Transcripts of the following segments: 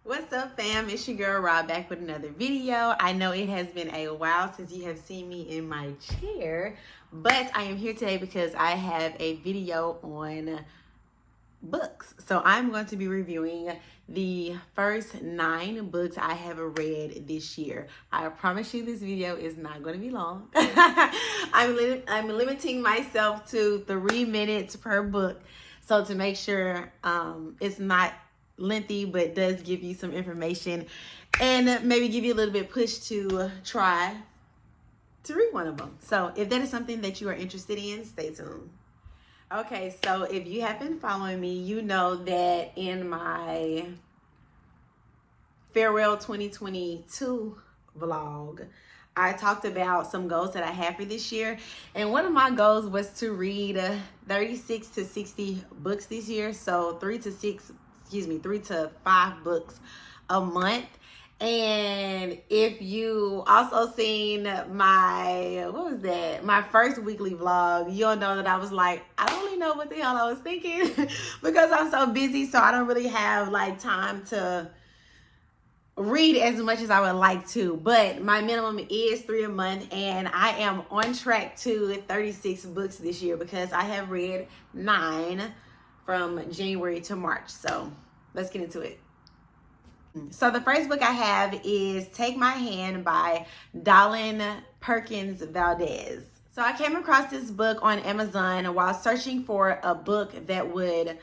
What's up, fam? It's your girl Rob back with another video. I know it has been a while since you have seen me in my chair, but I am here today because I have a video on books. So I'm going to be reviewing the first 9 books I have read this year. I promise you this video is not going to be long. I'm limiting myself to 3 minutes per book. So to make sure it's not lengthy but does give you some information and maybe give you a little bit push to try to read one of them. So if that is something that you are interested in, stay tuned. Okay, so if you have been following me, you know that in my farewell 2022 vlog, I talked about some goals that I have for this year, and one of my goals was to read 36 to 60 books this year. So 3 to 5 books a month. And if you also seen my first weekly vlog, you'll know that I was like, I don't really know what the hell I was thinking because I'm so busy, so I don't really have like time to read as much as I would like to. But my minimum is 3 a month, and I am on track to 36 books this year because I have read 9 from January to March. So let's get into it. So the first book I have is Take My Hand by Dollin, Perkins, Valdez. So I came across this book on Amazon while searching for a book that would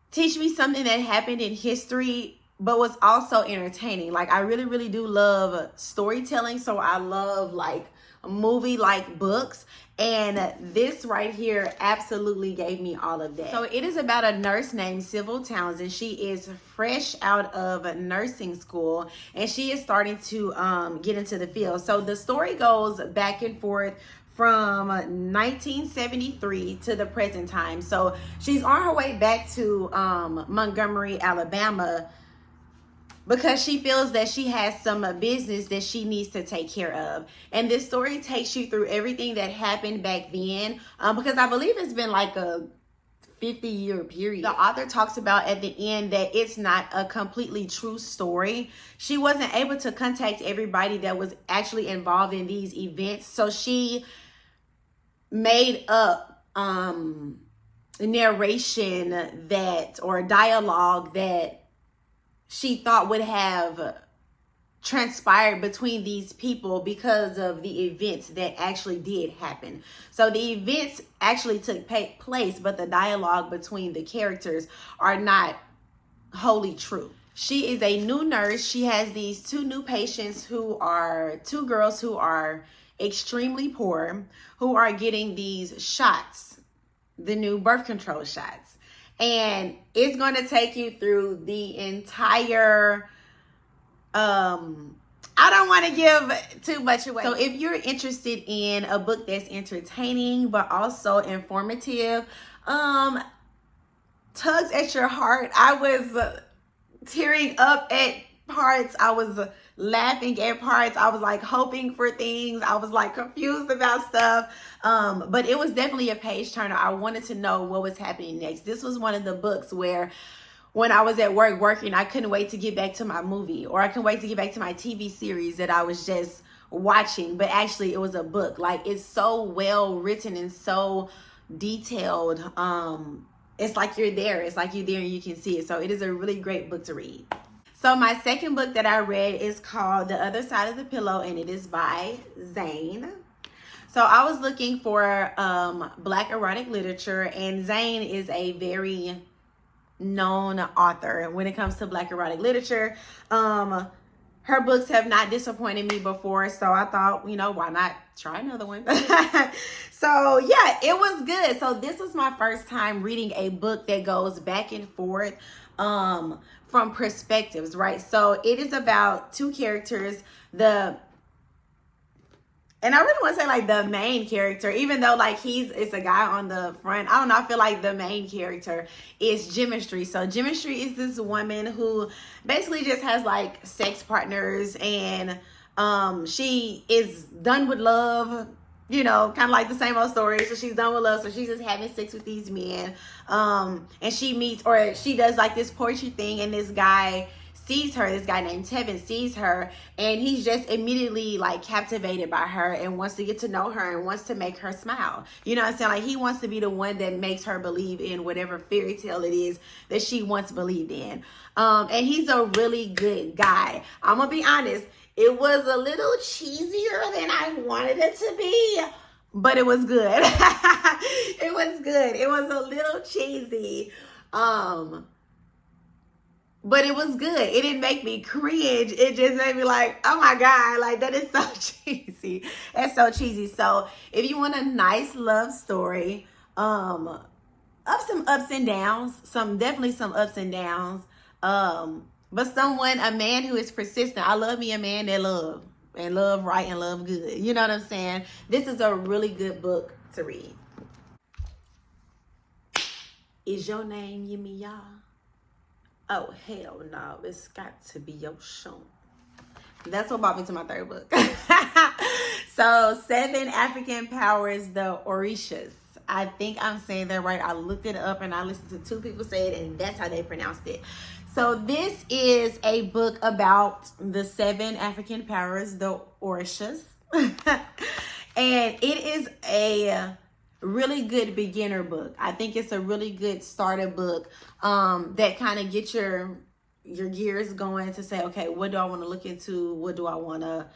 teach me something that happened in history, but was also entertaining. Like, I really, really do love storytelling. So I love like movie-like books. And this right here absolutely gave me all of that. So it is about a nurse named Sybil Townsend. She is fresh out of nursing school, and she is starting to get into the field. So the story goes back and forth from 1973 to the present time. So she's on her way back to Montgomery, Alabama, because she feels that she has some business that she needs to take care of. And this story takes you through everything that happened back then, because I believe it's been like a 50-year period. The author talks about at the end that it's not a completely true story. She wasn't able to contact everybody that was actually involved in these events, so she made up narration that, or dialogue that she thought would have transpired between these people because of the events that actually did happen. So the events actually took place, but the dialogue between the characters are not wholly true. She is a new nurse. She has these 2 new patients who are 2 girls who are extremely poor, who are getting these shots, the new birth control shots. And it's going to take you through the entire, I don't want to give too much away. So if you're interested in a book that's entertaining, but also informative, tugs at your heart. I was tearing up at parts. I was laughing at parts. I was like hoping for things. I was like confused about stuff. But it was definitely a page turner. I wanted to know what was happening next. This was one of the books where when I was at work working, I couldn't wait to get back to my movie, or I couldn't wait to get back to my TV series that I was just watching. But actually it was a book. Like, it's so well written and so detailed. It's like you're there. It's like you're there and you can see it. So it is a really great book to read. So my second book that I read is called The Other Side of the Pillow, and it is by Zane. So I was looking for Black erotic literature, and Zane is a very known author when it comes to Black erotic literature. Her books have not disappointed me before, so I thought, you know, why not try another one? So yeah, it was good. So this was my first time reading a book that goes back and forth from perspectives, right? So it is about 2 characters. And I really want to say like the main character, even though like it's a guy on the front. I don't know. I feel like the main character is Gemistry. So Gemistry is this woman who basically just has like sex partners, and she is done with love. You know, kind of like the same old story. So she's done with love. So she's just having sex with these men. And she meets, or she does like this poetry thing, and this guy sees her, this guy named Tevin sees her, and he's just immediately like captivated by her and wants to get to know her and wants to make her smile. You know what I'm saying? Like he wants to be the one that makes her believe in whatever fairy tale it is that she once believed in. And he's a really good guy. I'm gonna be honest, it was a little cheesier than I wanted it to be, but it was good. It was good. It was a little cheesy. But it was good. It didn't make me cringe. It just made me like, oh my God, like that is so cheesy. That's so cheesy. So if you want a nice love story, of some ups and downs, definitely some ups and downs, but a man who is persistent. I love me a man that love right and love good. You know what I'm saying? This is a really good book to read. Is your name Yimmy Ya? Oh, hell no. It's got to be your show. That's what brought me to my third book. So, 7 African Powers, the Orishas. I think I'm saying that right. I looked it up and I listened to 2 people say it, and that's how they pronounced it. So, this is a book about the 7 African powers, the Orishas. And it is a really good beginner book. I think it's a really good starter book that kind of get your gears going to say, okay, what do I want to look into? What do I want to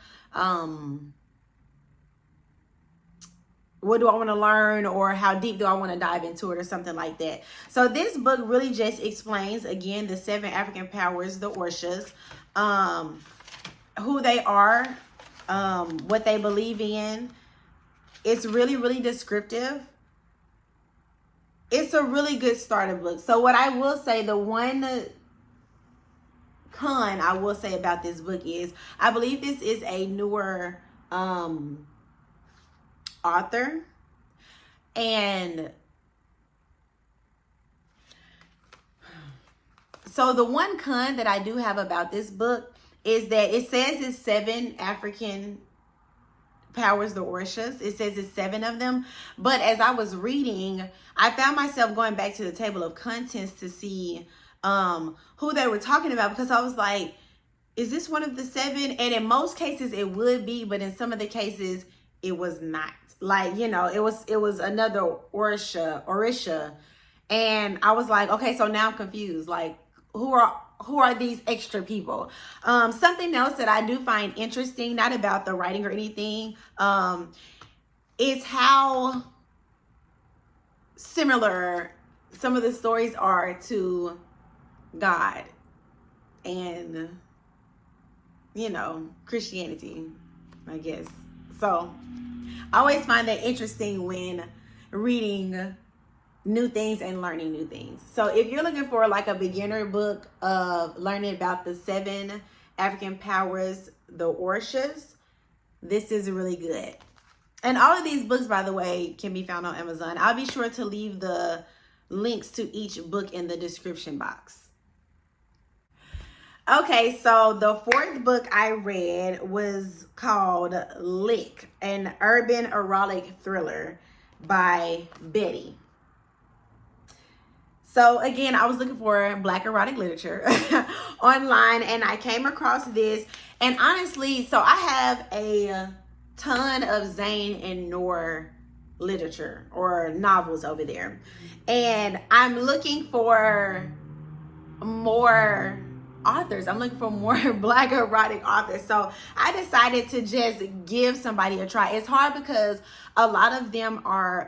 learn, or how deep do I want to dive into it, or something like that. So this book really just explains, again, the 7 African powers, the Orishas, who they are, what they believe in. It's really, really descriptive. It's a really good starter book. So what I will say, the one con I will say about this book is, I believe this is a newer author. And so the one con that I do have about this book is that it says it's 7 African powers, the Orishas. It says it's 7 of them. But as I was reading, I found myself going back to the table of contents to see who they were talking about, because I was like, is this one of the 7? And in most cases it would be, but in some of the cases it was not. Like, you know, it was another Orisha. And I was like, okay, so now I'm confused. Like, who are these extra people? Something else that I do find interesting, not about the writing or anything, is how similar some of the stories are to God and, you know, Christianity, I guess. So I always find that interesting when reading new things and learning new things. So if you're looking for like a beginner book of learning about the 7 African powers, the Orishas, this is really good. And all of these books, by the way, can be found on Amazon. I'll be sure to leave the links to each book in the description box. Okay, so the 4th book I read was called Lick, an urban erotic thriller by Betty. So again, I was looking for Black erotic literature online, and I came across this. And honestly, so I have a ton of Zane and Noor literature or novels over there, and I'm looking for more authors. I'm looking for more Black erotic authors. So I decided to just give somebody a try. It's hard because a lot of them are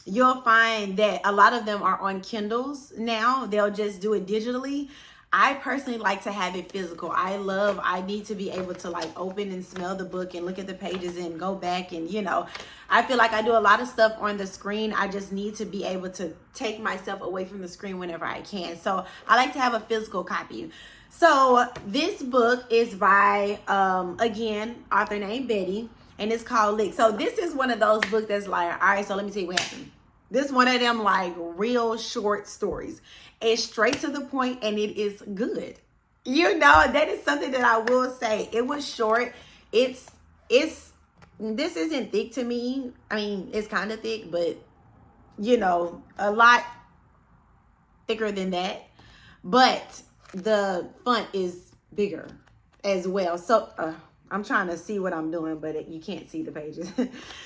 you'll find that a lot of them are on Kindles now. They'll just do it digitally. I personally like to have it physical. I need to be able to like open and smell the book and look at the pages and go back, and, you know, I feel like I do a lot of stuff on the screen. I just need to be able to take myself away from the screen whenever I can. So I like to have a physical copy. So this book is by, again, author named Betty, and it's called Lick. So this is one of those books that's like, all right, so let me tell you what happened. This is one of them like real short stories. It's straight to the point, and it is good. You know, that is something that I will say. It was short. This isn't thick to me. I mean, it's kind of thick, but, you know, a lot thicker than that. But the font is bigger as well. So I'm trying to see what I'm doing, but you can't see the pages.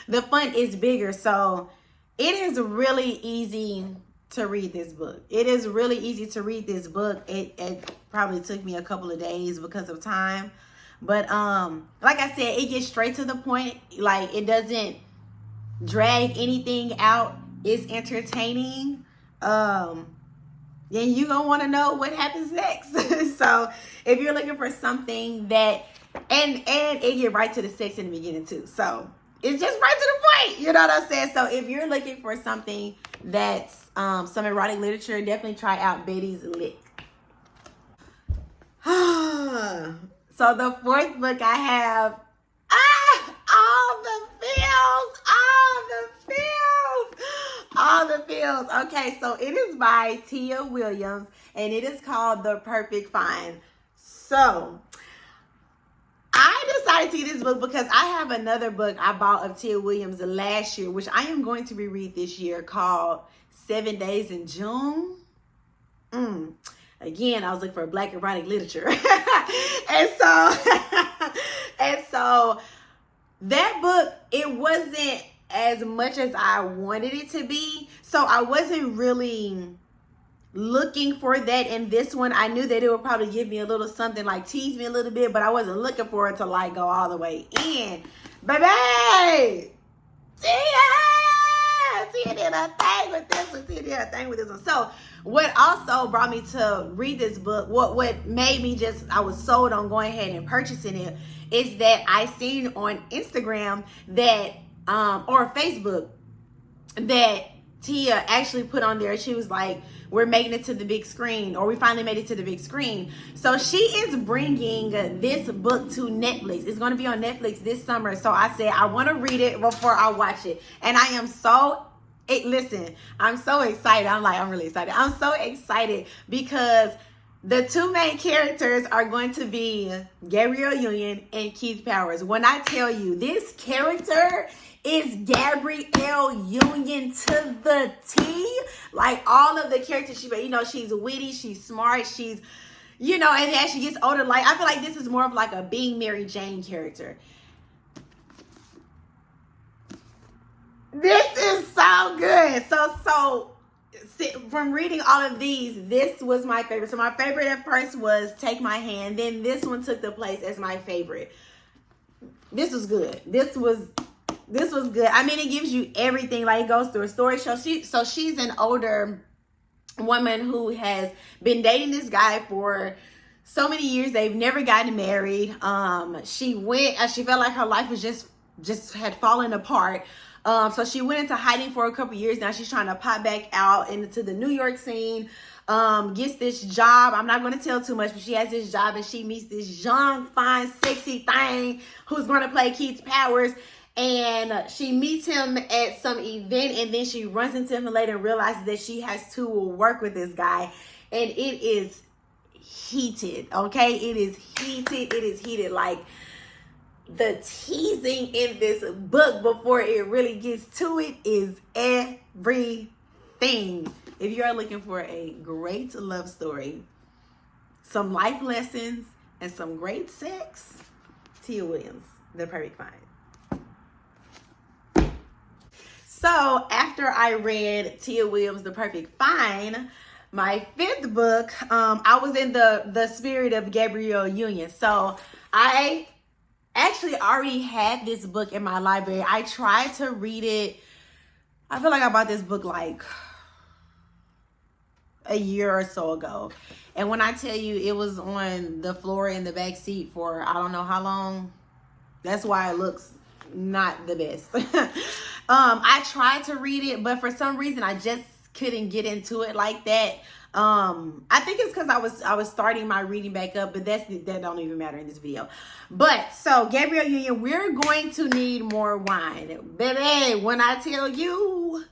The font is bigger, so it is really easy to read this book. It is really easy to read this book. It probably took me a couple of days because of time, but like I said, it gets straight to the point. Like, it doesn't drag anything out. It's entertaining. Then you gonna want to know what happens next. So if you're looking for something that, and it get right to the sex in the beginning too, so it's just right to the point, you know what I'm saying? So if you're looking for something that's some erotic literature, definitely try out Betty's Lick. So the fourth book I have, all the feels. Okay, so it is by Tia Williams, and it is called The Perfect Find. So I decided to get this book because I have another book I bought of Tia Williams last year, which I am going to reread this year, called 7 Days in June. Again, I was looking for Black erotic literature. and so that book, it wasn't as much as I wanted it to be. So I wasn't really looking for that in this one. I knew that it would probably give me a little something, like tease me a little bit, but I wasn't looking for it to like go all the way in. Baby! Tia did a thing with this one. Tia did a thing with this one. So what also brought me to read this book, what made me I was sold on going ahead and purchasing it, is that I seen on Instagram that, or Facebook, that Tia actually put on there, she was like, we're making it to the big screen, or we finally made it to the big screen. So she is bringing this book to Netflix. It's going to be on Netflix this summer. So I said, I want to read it before I watch it. And I am listen, I'm so excited. I'm really excited. I'm so excited because the two main characters are going to be Gabrielle Union and Keith Powers. When I tell you, this character is Gabrielle Union to the T. Like, all of the characters she's witty, she's smart, she's, and as she gets older, like, I feel like this is more of like a Being Mary Jane character. This is so good. So from reading all of these, this was my favorite. So my favorite at first was Take My Hand. Then this one took the place as my favorite. This was good. This was good. I mean, it gives you everything. Like, it goes through a story. So she's an older woman who has been dating this guy for so many years. They've never gotten married. She felt like her life was just had fallen apart. So she went into hiding for a couple years. Now she's trying to pop back out into the New York scene. Gets this job. I'm not going to tell too much, but she has this job and she meets this young, fine, sexy thing who's going to play Keith Powers. And she meets him at some event, and then she runs into him later and realizes that she has to work with this guy. And it is heated, okay? It is heated. It is heated. Like, the teasing in this book before it really gets to it is everything. If you are looking for a great love story, some life lessons, and some great sex, Tia Williams, The Perfect Find. So after I read Tia Williams, The Perfect Find, my fifth book, I was in the spirit of Gabrielle Union. So I actually already had this book in my library. I tried to read it. I feel like I bought this book like a year or so ago. And when I tell you it was on the floor in the back seat for I don't know how long, that's why it looks not the best. I tried to read it, but for some reason I just couldn't get into it like that. I think it's because I was starting my reading back up, but that don't even matter in this video. But so Gabrielle Union, we're going to need more wine, baby. When I tell you,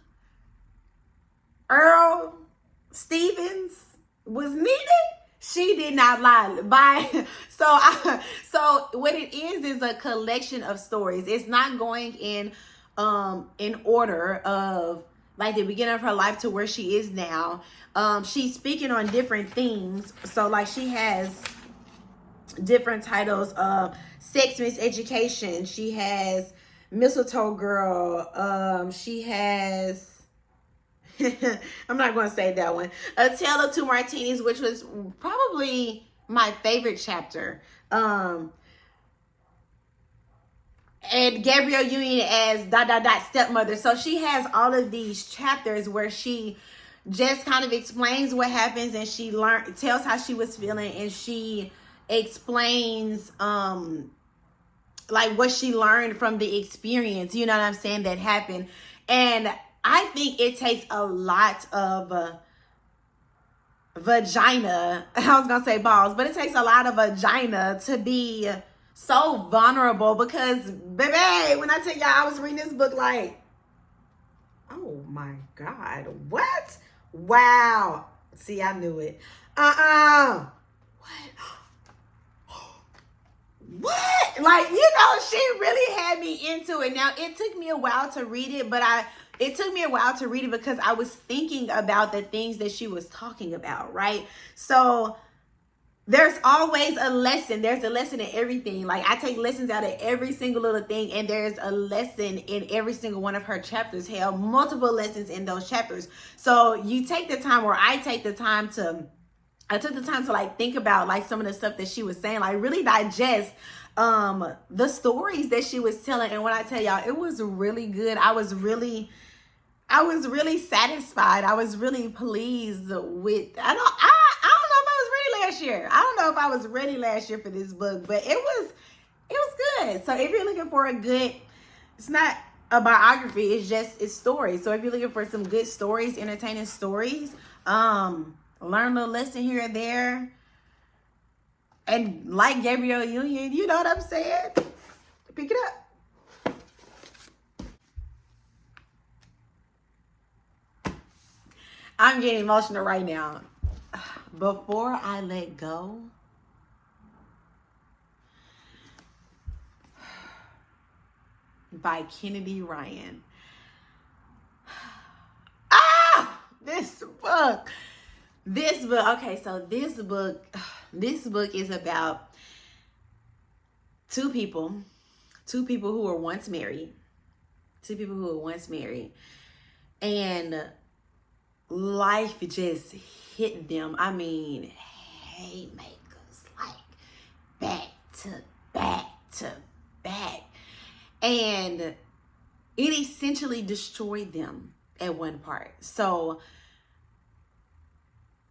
Earl Stevens was needed, she did not lie. So what it is a collection of stories. It's not going in order of like the beginning of her life to where she is now. She's speaking on different things. So like she has different titles of Sex Miseducation. She has Mistletoe Girl. She has I'm not going to say that one. A Tale of Two Martinis, which was probably my favorite chapter. And Gabrielle Union as ... stepmother. So she has all of these chapters where she just kind of explains what happens, and she tells how she was feeling, and she explains like what she learned from the experience, you know what I'm saying, that happened. And I think it takes a lot of vagina. I was gonna say balls, but it takes a lot of vagina to be so vulnerable, because baby, when I tell y'all I was reading this book like, oh my God, what? Wow. See, I knew it. What? What? Like, you know, she really had me into it. Now, it took me a while to read it, but it took me a while to read it because I was thinking about the things that she was talking about, right? So there's always a lesson. There's a lesson in everything. Like, I take lessons out of every single little thing, and there's a lesson in every single one of her chapters. Hell, multiple lessons in those chapters. So you take the time, or I took the time to like think about like some of the stuff that she was saying, like really digest the stories that she was telling. And when I tell y'all, it was really good. I was really satisfied. I was really pleased with, I don't know if I was ready last year. I don't know if I was ready last year for this book, but it was good. So if you're looking for a good, it's not a biography, it's stories. So if you're looking for some good stories, entertaining stories, learn a lesson here and there, and like Gabrielle Union, you know what I'm saying? Pick it up. I'm getting emotional right now. Before I Let Go. By Kennedy Ryan. This book. Okay, so this book is about two people who were once married. And life just hit them. I mean, haymakers, like back to back to back. And it essentially destroyed them at one part. So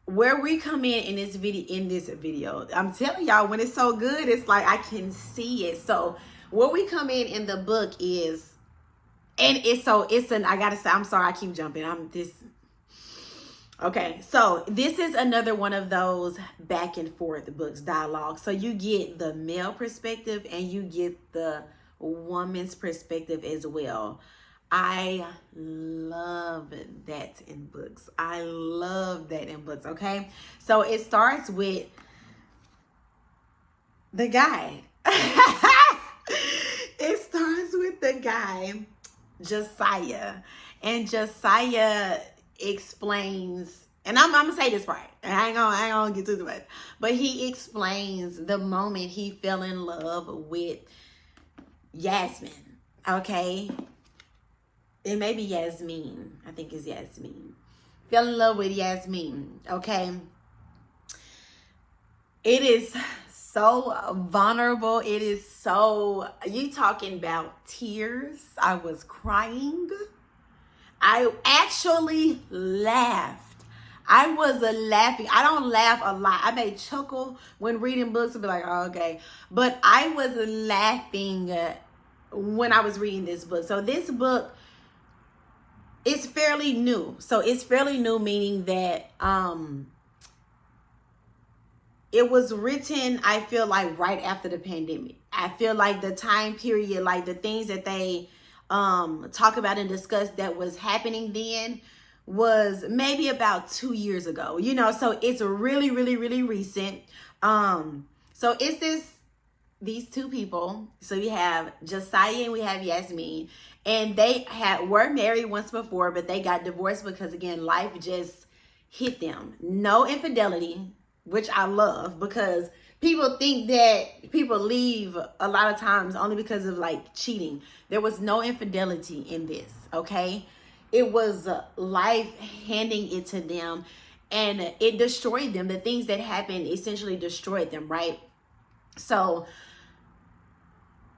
where we come in this video, I'm telling y'all, when it's so good, it's like I can see it. So where we come in the book is, and I gotta say, I'm sorry, I keep jumping. Okay, so this is another one of those back and forth books, dialogue. So you get the male perspective and you get the woman's perspective as well. I love that in books. Okay? So it starts with the guy. It starts with the guy, Josiah. And Josiah explains, and I'm gonna say this part. I ain't gonna get too much. But he explains the moment he fell in love with Yasmin. Okay? It may be Yasmin. I think it's Yasmin. Fell in love with Yasmin. Okay? It is so vulnerable. It is so, you talking about tears. I was crying. I actually laughed. I was laughing. I don't laugh a lot. I may chuckle when reading books and be like, oh, okay. But I was laughing when I was reading this book. So this book, it's fairly new. So it's fairly new, meaning that it was written, I feel like, right after the pandemic. I feel like the time period, like the things that they talk about and discuss that was happening then was maybe about 2 years ago, you know, so it's really, really, really recent. So it's this these two people. So we have Josiah and we have Yasmin. And they were married once before, but they got divorced because, again, life just hit them. No infidelity, which I love, because people think that people leave a lot of times only because of like cheating. There was no infidelity in this, okay? It was life handing it to them, and it destroyed them. The things that happened essentially destroyed them, right? So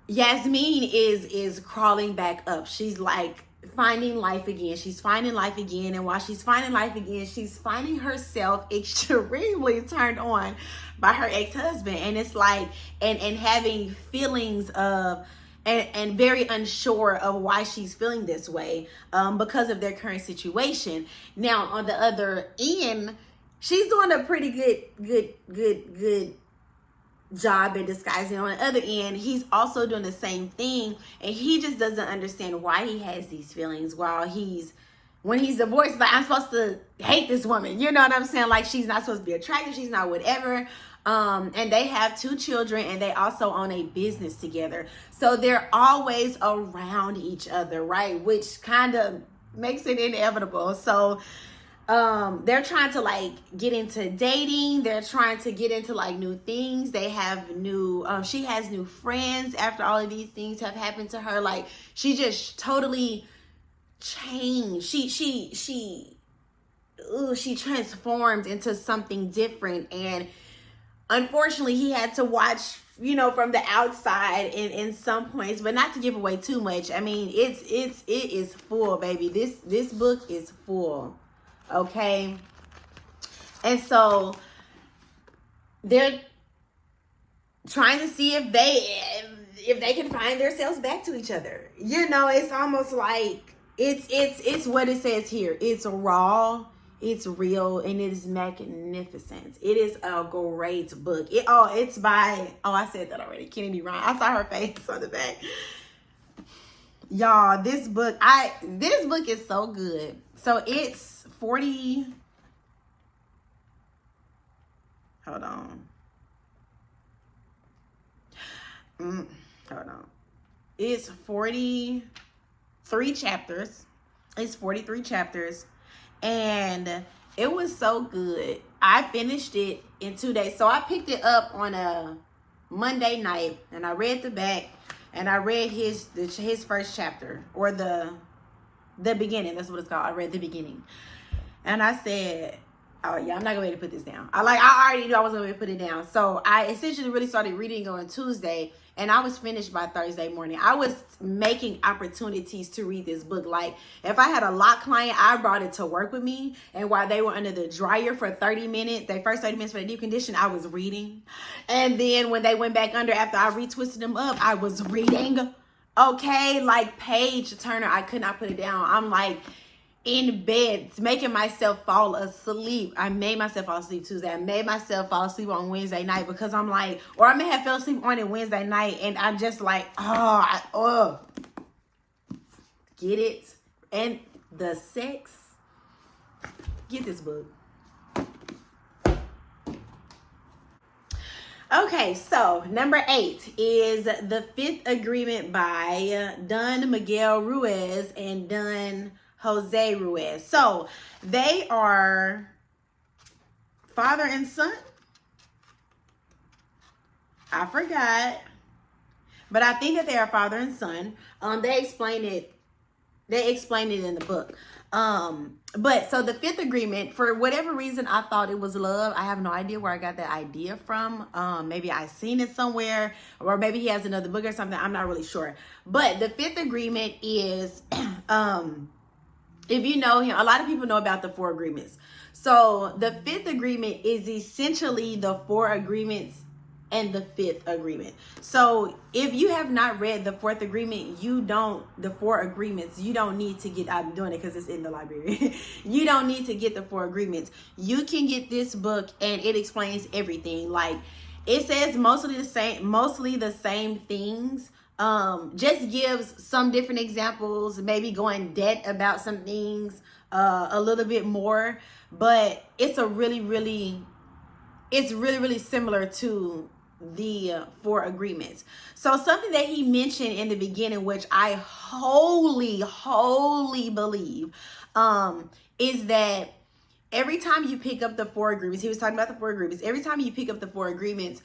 Yasmin is crawling back up. She's like finding life again. She's finding life again. And while she's finding life again, she's finding herself extremely turned on by her ex-husband. And it's like, and having feelings of, and very unsure of why she's feeling this way, because of their current situation. Now, on the other end, she's doing a pretty good job in disguising. On the other end, he's also doing the same thing, and he just doesn't understand why he has these feelings. While when he's divorced, like, I'm supposed to hate this woman, you know what I'm saying? Like, she's not supposed to be attractive, she's not whatever. And they have 2 children, and they also own a business together, so they're always around each other, right? Which kind of makes it inevitable. So they're trying to like get into dating. They're trying to get into like new things. They have new, she has new friends after all of these things have happened to her. Like, she just totally changed. She transformed into something different. And unfortunately, he had to watch, you know, from the outside in some points, but not to give away too much. I mean, it is full, baby. This book is full. Okay. And so they're trying to see if they can find themselves back to each other. You know, it's almost like it's what it says here. It's raw, it's real, and it is magnificent. It is a great book. It's by, I said that already, Kennedy Ryan. I saw her face on the back. Y'all, this book is so good. So it's 40, hold on. Hold on. It's 43 chapters. It's 43 chapters. And it was so good. I finished it in 2 days. So I picked it up on a Monday night, and I read the back, and I read his first chapter, or the beginning. That's what it's called. I read the beginning. And I said, oh yeah, I'm not going to put this down. I already knew I wasn't going to put it down. So I essentially really started reading on Tuesday, and I was finished by Thursday morning. I was making opportunities to read this book. Like, if I had a lock client, I brought it to work with me. And while they were under the dryer for 30 minutes, their first 30 minutes for the deep condition, I was reading. And then when they went back under, after I retwisted them up, I was reading. Okay, like page turner, I could not put it down. I'm like in bed, making myself fall asleep. I made myself fall asleep Tuesday. I made myself fall asleep on Wednesday night, because I'm like, or I may have fell asleep on it Wednesday night, and I'm just like, get it? And the sex, get this book. Okay, so number 8 is The Fifth Agreement by Don Miguel Ruiz and Don Jose Ruiz. So they are father and son. I forgot, but I think that they are father and son. They explain it in the book. But so the fifth agreement, for whatever reason, I thought it was love. I have no idea where I got that idea from. Maybe I seen it somewhere, or maybe he has another book or something. I'm not really sure. But the fifth agreement is, if you know him, a lot of people know about the 4 agreements. So the fifth agreement is essentially the 4 agreements and the 5th agreement. So if you have not read the 4th agreement, the 4 agreements, you don't need to get, I'm doing it because it's in the library. You don't need to get the 4 agreements. You can get this book and it explains everything. Like, it says mostly the same things. Just gives some different examples, maybe go in depth about some things, a little bit more, but it's really similar to the four agreements. So something that he mentioned in the beginning, which I wholly believe, is that every time you pick up the four agreements, he was talking about the four agreements. Every time you pick up the four agreements,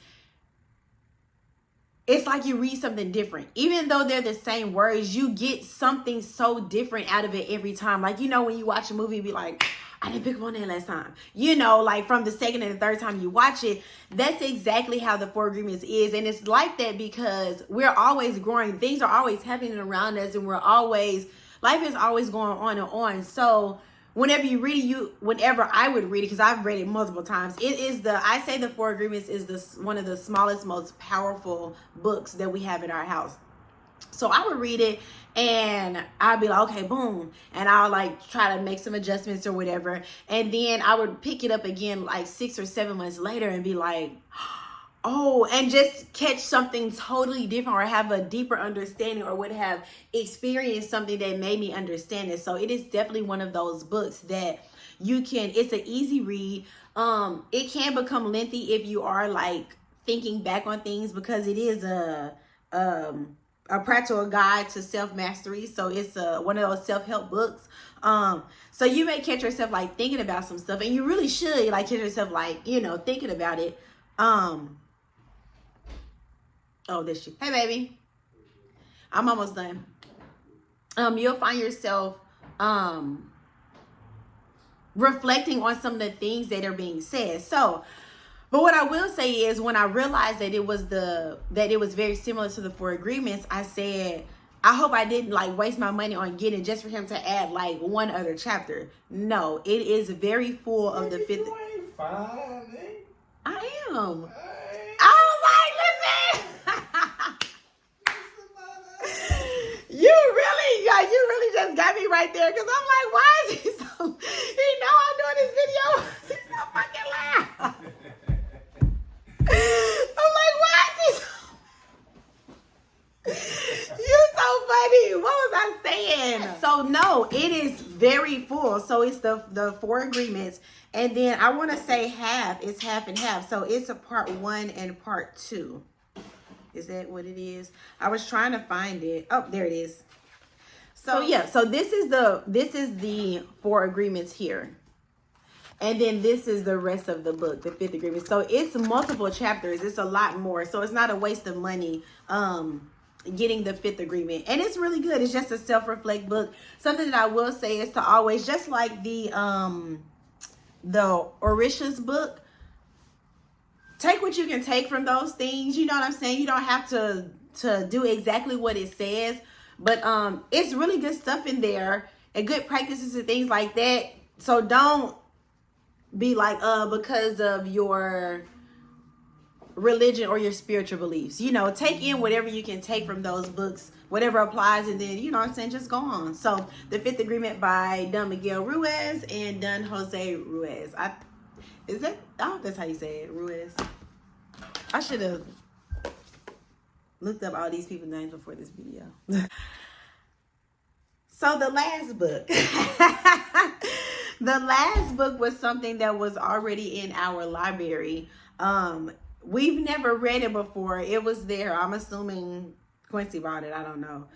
it's like you read something different. Even though they're the same words, you get something so different out of it every time. Like, you know, when you watch a movie, you be like, I didn't pick up on that last time. You know, like from the second and the third time you watch it, that's exactly how the four agreements is. And it's like that because we're always growing. Things are always happening around us, and life is always going on and on. So whenever you read it, whenever I would read it, because I've read it multiple times, I say the four agreements is one of the smallest, most powerful books that we have in our house. So I would read it and I'd be like, okay, boom. And I'll like try to make some adjustments or whatever. And then I would pick it up again like 6 or 7 months later and be like, oh, and just catch something totally different, or have a deeper understanding, or would have experienced something that made me understand it. So it is definitely one of those books that it's an easy read. It can become lengthy if you are like thinking back on things, because it is a practical guide to self-mastery. So it's one of those self-help books. So you may catch yourself like thinking about some stuff, and you really should like catch yourself like, you know, thinking about it. Oh, this shit. Hey, baby. I'm almost done. You'll find yourself reflecting on some of the things that are being said. So, but what I will say is, when I realized that it was very similar to the four agreements, I said, I hope I didn't like waste my money on getting just for him to add like one other chapter. No, it is very full of the fifth. You ain't fine, eh? I am. I was like, listen. You really just got me right there, because I'm like, why is he so, he know I'm doing this video. He's so fucking loud. I'm like, why is he so, you're so funny. What was I saying? So no, it is very full. So it's the four agreements. And then I want to say half. It's half and half. So it's a part 1 and part 2. Is that what it is? I was trying to find it. Oh, there it is. So yeah, so this is the four agreements here. And then this is the rest of the book, the fifth agreement. So it's multiple chapters. It's a lot more. So it's not a waste of money getting the fifth agreement. And it's really good. It's just a self-reflect book. Something that I will say is to always, just like the Orisha's book, take what you can take from those things. You know what I'm saying? You don't have to do exactly what it says. But it's really good stuff in there, and good practices and things like that. So don't be like, because of your religion or your spiritual beliefs. You know, take in whatever you can take from those books, whatever applies, and then, you know what I'm saying, just go on. So the fifth agreement by Don Miguel Ruiz and Don Jose Ruiz. I hope that's how you say it, Ruiz. I should have looked up all these people's names before this video. So the last book. The last book was something that was already in our library. We've never read it before. It was there. I'm assuming Quincy bought it. I don't know.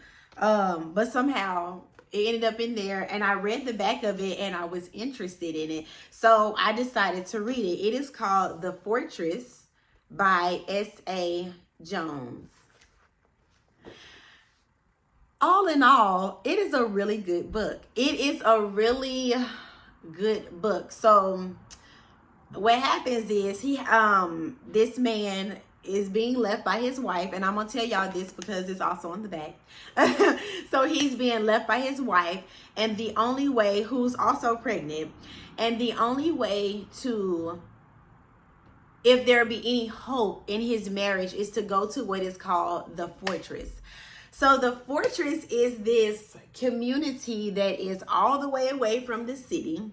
But somehow it ended up in there, and I read the back of it and I was interested in it. So I decided to read it. It is called The Fortress by S.a Jones. All in all, it is a really good book. It is a really good book. So what happens is this man is being left by his wife, and I'm gonna tell y'all this because it's also on the back. So he's being left by his wife, and the only way, who's also pregnant, and the only way to, if there be any hope in his marriage, is to go to what is called the fortress. So the fortress is this community that is all the way away from the city,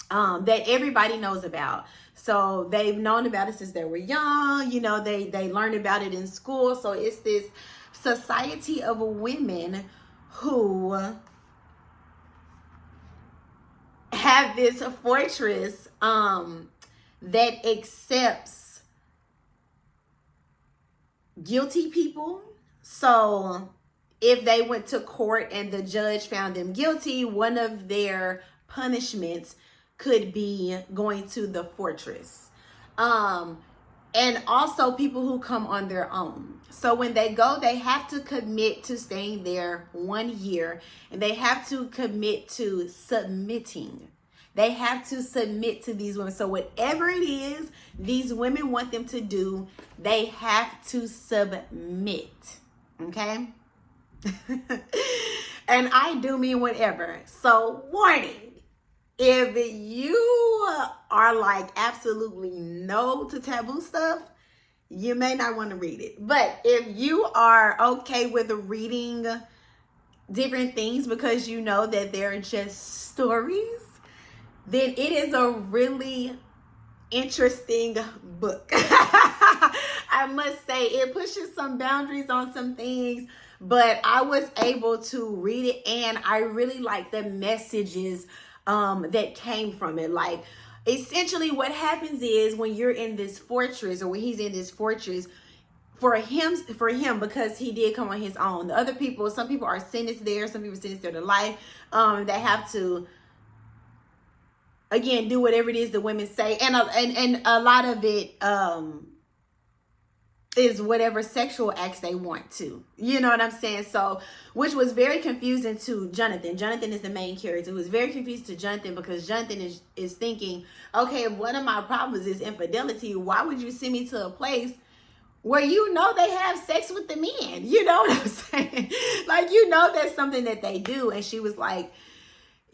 that everybody knows about. So they've known about it since they were young. You know, they learned about it in school. So it's this society of women who have this fortress that accepts guilty people. So if they went to court and the judge found them guilty, one of their punishments could be going to the fortress. And also people who come on their own. So when they go, they have to commit to staying there 1 year, and they have to commit to submitting. They have to submit to these women. So whatever it is these women want them to do, they have to submit. Okay? And I do mean whatever. So warning. If you are like absolutely no to taboo stuff, you may not want to read it. But if you are okay with reading different things because you know that they're just stories, then it is a really interesting book. I must say, it pushes some boundaries on some things, but I was able to read it, and I really like the messages that came from it. Like, essentially what happens is when you're in this fortress, or when he's in this fortress, for him, because he did come on his own. The other people, some people are sentenced there, some people sentenced there to life. They have to, again, do whatever it is the women say, and a lot of it is whatever sexual acts they want to. You know what I'm saying? So, which was very confusing to Jonathan. Jonathan is the main character. It was very confused to Jonathan because Jonathan is thinking, okay, if one of my problems is infidelity, why would you send me to a place where you know they have sex with the men? You know what I'm saying? Like, you know that's something that they do. And she was like,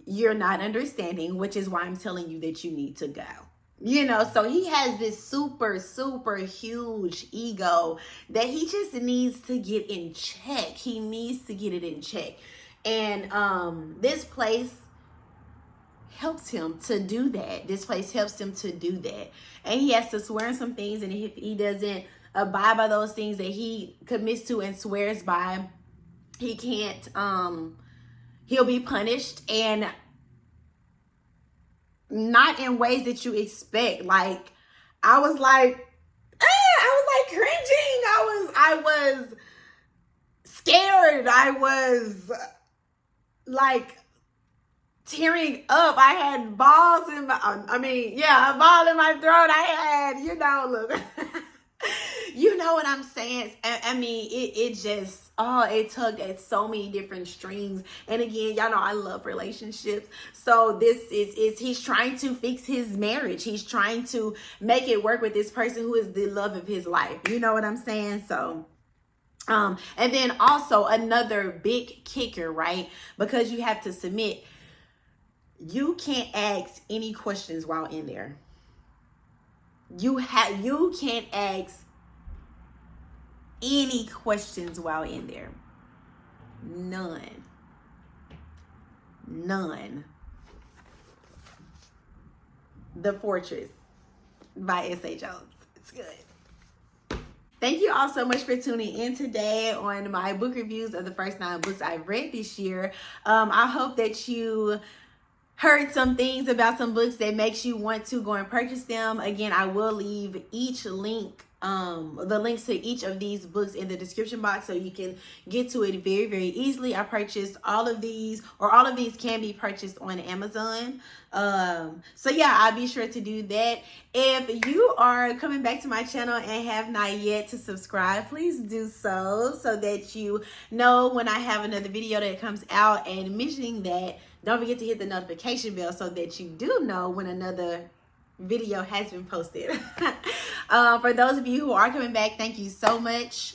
you're not understanding, which is why I'm telling you that you need to go. You know, so he has this super, super huge ego that he just needs to get in check. He needs to get it in check. And this place helps him to do that. This place helps him to do that. And he has to swear on some things. And if he doesn't abide by those things that he commits to and swears by, he can't, he'll be punished. And not in ways that you expect. Like, I was like cringing. I was scared. I was like tearing up. I had balls in my, a ball in my throat. I had, look, you know what I'm saying? I mean, it just, it tugged at so many different strings. And again, y'all know I love relationships. So this is he's trying to fix his marriage. He's trying to make it work with this person who is the love of his life. You know what I'm saying? So, and then also another big kicker, right? Because you have to submit. You can't ask any questions while in there. You can't ask any questions while in there. None. The Fortress by S.a Jones. It's good. Thank you all so much for tuning in today on my book reviews of the first 9 books I've read this year. I hope that you heard some things about some books that makes you want to go and purchase them. Again, I will leave each link, the links to each of these books in the description box so you can get to it very, very easily. I purchased all of these, or all of these can be purchased on Amazon. So yeah, I'll be sure to do that. If you are coming back to my channel and have not yet to subscribe, please do so that you know when I have another video that comes out. And mentioning that, don't forget to hit the notification bell so that you do know when another video has been posted. For those of you who are coming back, thank you so much.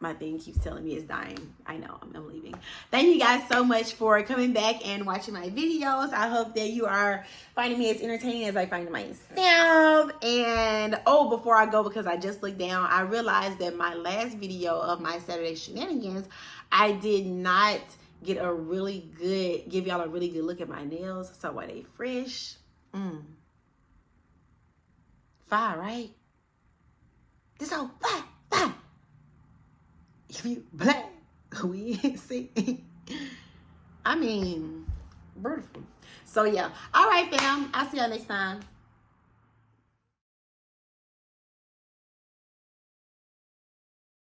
My thing keeps telling me it's dying. I know, I'm leaving. Thank you guys so much for coming back and watching my videos. I hope that you are finding me as entertaining as I find myself. And before I go, because I just looked down, I realized that my last video of my Saturday shenanigans, I did not get give y'all a really good look at my nails. So are they fresh? Fire, right? This whole fire. If you black, we see. I mean, beautiful. So yeah. All right, fam. I'll see y'all next time.